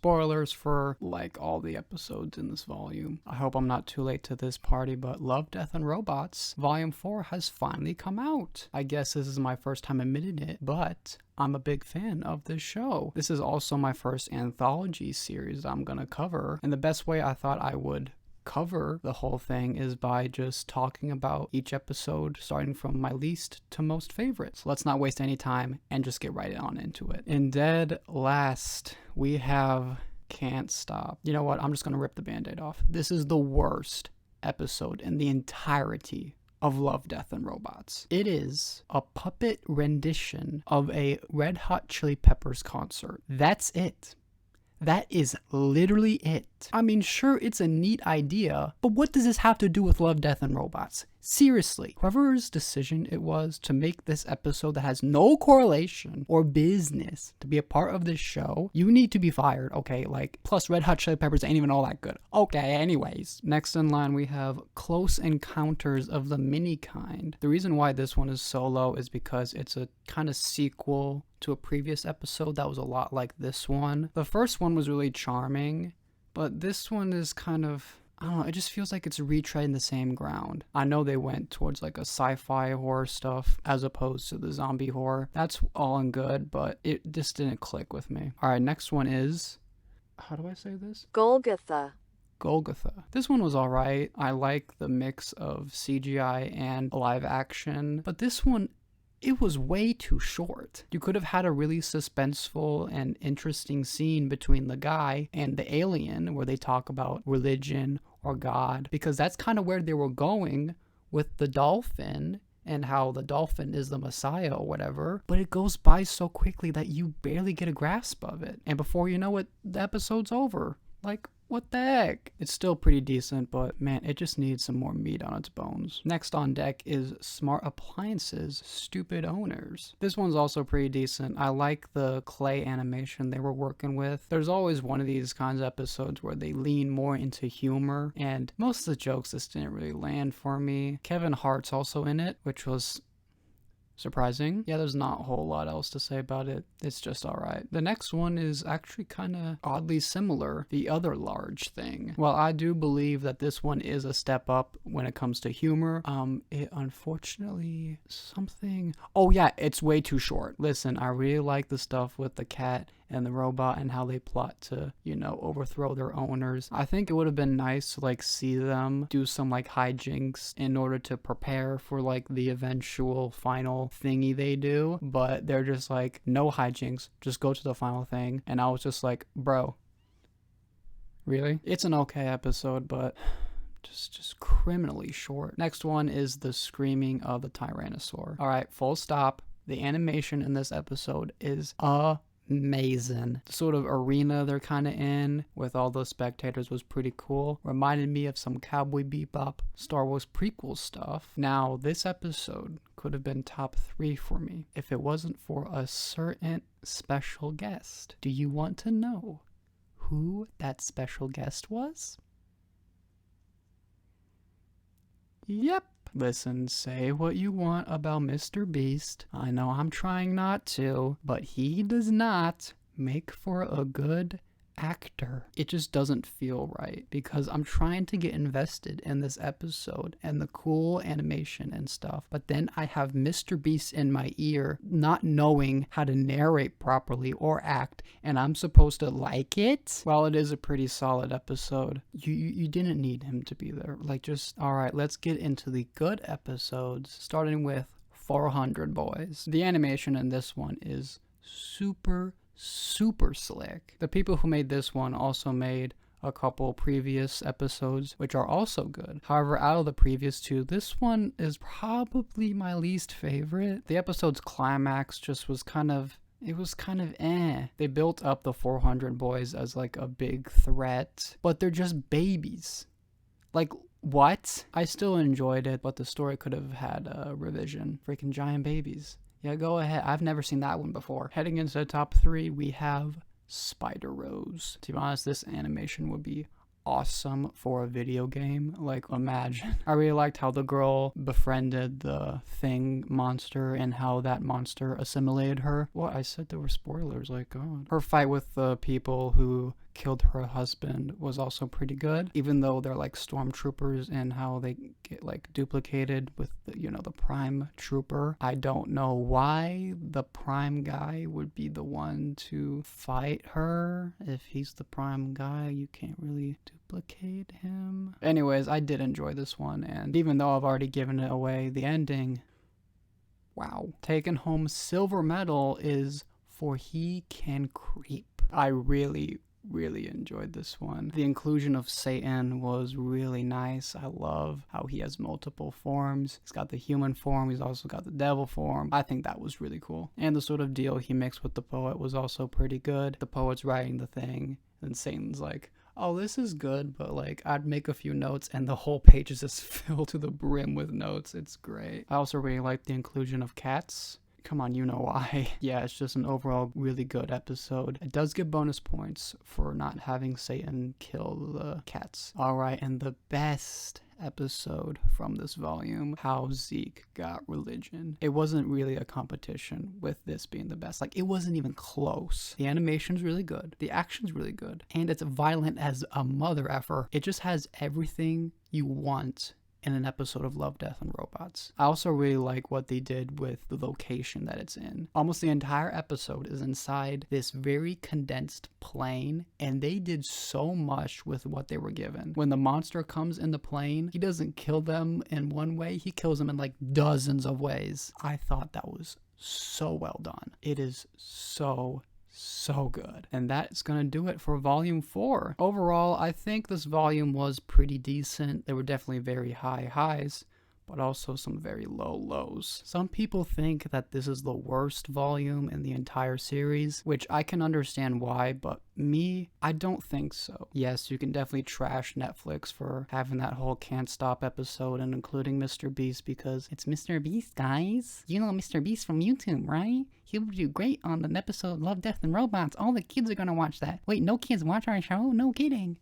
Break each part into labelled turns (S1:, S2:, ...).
S1: spoilers for like all the episodes in this volume. I hope I'm not too late to this party, but Love, Death, and Robots Volume 4 has finally come out. I guess this is my first time admitting it, but I'm a big fan of this show. This is also my first anthology series I'm gonna cover, and the best way I thought I would cover the whole thing is by just talking about each episode starting from my least to most favorites. Let's not waste any time and just get right on into it. In dead last, we have Can't Stop. You know what? I'm just gonna rip the band-aid off. This is the worst episode in the entirety of Love, Death, and Robots. It is a puppet rendition of a Red Hot Chili Peppers concert. That's it. That is literally it. I mean, sure, it's a neat idea, but what does this have to do with Love, Death, and Robots? Seriously, whoever's decision it was to make this episode that has no correlation or business to be a part of this show, you need to be fired, okay? Like, plus Red Hot Chili Peppers ain't even all that good. Okay, anyways. Next in line, we have Close Encounters of the Mini Kind. The reason why this one is so low is because it's a kind of sequel to a previous episode that was a lot like this one. The first one was really charming, but this one is kind of, I don't know, it just feels like it's retreading the same ground. I know they went towards like a sci-fi horror stuff as opposed to the zombie horror. That's all and good, but it just didn't click with me. All right, next one is, how do I say this?
S2: Golgotha.
S1: This one was alright. I like the mix of CGI and live action, but this one, it was way too short. You could have had a really suspenseful and interesting scene between the guy and the alien where they talk about religion or God, because that's kind of where they were going with the dolphin and how the dolphin is the Messiah or whatever, but it goes by so quickly that you barely get a grasp of it. And before you know it, the episode's over. Like, what the heck? It's still pretty decent, but man, it just needs some more meat on its bones. Next on deck is Smart Appliances, Stupid Owners. This one's also pretty decent. I like the clay animation they were working with. There's always one of these kinds of episodes where they lean more into humor, and most of the jokes just didn't really land for me. Kevin Hart's also in it, which was surprising. Yeah, there's not a whole lot else to say about it. It's just alright. The next one is actually kind of oddly similar. The Other Large Thing. Well, I do believe that this one is a step up when it comes to humor. It unfortunately oh yeah, it's way too short. Listen, I really like the stuff with the cat and the robot and how they plot to, you know, overthrow their owners. I think it would have been nice to like see them do some like hijinks in order to prepare for like the eventual final thingy they do, but they're just like, no hijinks, just go to the final thing. And I was just like, bro, really? It's an okay episode, but just criminally short. Next one is The Screaming of the Tyrannosaur. All right, full stop. The animation in this episode is amazing. The sort of arena they're kind of in with all those spectators was pretty cool. Reminded me of some Cowboy Bebop Star Wars prequel stuff. Now, this episode could have been top 3 for me if it wasn't for a certain special guest. Do you want to know who that special guest was? Yep. Listen, say what you want about Mr. Beast. I know I'm trying not to, but he does not make for a good actor. It just doesn't feel right because I'm trying to get invested in this episode and the cool animation and stuff, but then I have Mr. Beast in my ear not knowing how to narrate properly or act, and I'm supposed to like it? Well, it is a pretty solid episode. You didn't need him to be there. Like, just, alright, let's get into the good episodes, starting with 400 Boys. The animation in this one is super slick. The people who made this one also made a couple previous episodes, which are also good. However, out of the previous 2, this one is probably my least favorite. The episode's climax just was kind of eh. They built up the 400 Boys as like a big threat, but they're just babies. Like, what? I still enjoyed it, but the story could have had a revision. Freaking giant babies. Yeah, go ahead. I've never seen that one before. Heading into the top 3, we have Spider Rose. To be honest, this animation would be awesome for a video game. Like, imagine. I really liked how the girl befriended the thing monster and how that monster assimilated her. What? I said there were spoilers, like, God. Her fight with the people who killed her husband was also pretty good, even though they're like stormtroopers and how they get like duplicated with the, you know, the prime trooper. I don't know why the prime guy would be the one to fight her. If he's the prime guy, you can't really duplicate him. Anyways, I did enjoy this one, and even though I've already given it away, the ending, wow. Taking home silver medal is For He Can Creep. I really enjoyed this one. The inclusion of Satan was really nice. I love how he has multiple forms. He's got the human form, he's also got the devil form. I think that was really cool. And the sort of deal he mixed with the poet was also pretty good. The poet's writing the thing, and Satan's like, oh, this is good, but like I'd make a few notes, and the whole page is just filled to the brim with notes. It's great. I also really like the inclusion of cats. Come on, you know why. Yeah, it's just an overall really good episode. It does get bonus points for not having Satan kill the cats. Alright, and the best episode from this volume, how Zeke got religion. It wasn't really a competition with this being the best. Like, it wasn't even close. The animation's really good. The action's really good. And it's violent as a mother effer. It just has everything you want in an episode of Love, Death, and Robots. I also really like what they did with the location that it's in. Almost the entire episode is inside this very condensed plane, and they did so much with what they were given. When the monster comes in the plane, he doesn't kill them in one way, he kills them in like dozens of ways. I thought that was so well done. It is so good. And that's gonna do it for volume 4. Overall, I think this volume was pretty decent. There were definitely very high highs, but also some very low lows. Some people think that this is the worst volume in the entire series, which I can understand why, but me, I don't think so. Yes, you can definitely trash Netflix for having that whole Can't Stop episode and including Mr. Beast because it's Mr. Beast, guys. You know Mr. Beast from YouTube, right? He'll do great on an episode of Love, Death, and Robots. All the kids are gonna watch that. Wait, no kids watch our show? No kidding.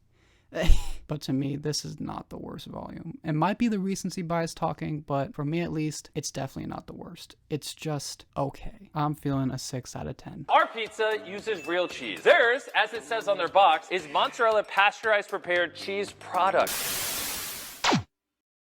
S1: But to me, this is not the worst volume. It might be the recency bias talking, but for me at least, it's definitely not the worst. It's just okay. I'm feeling a 6 out of 10.
S2: Our pizza uses real cheese. Theirs, as it says on their box, is mozzarella pasteurized prepared cheese product.